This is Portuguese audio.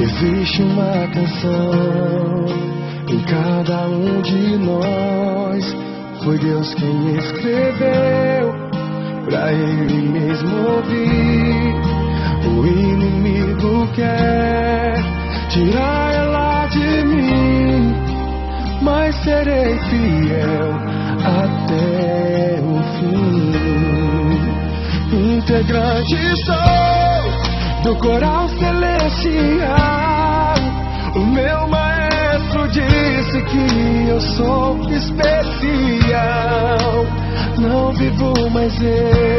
Existe uma canção em cada um de nós. Foi Deus quem escreveu pra Ele mesmo ouvir. O inimigo quer tirar ela de mim, mas serei fiel até o fim. Integrante sou do coral celestial. O meu maestro disse que eu sou especial. Não vivo mais eu,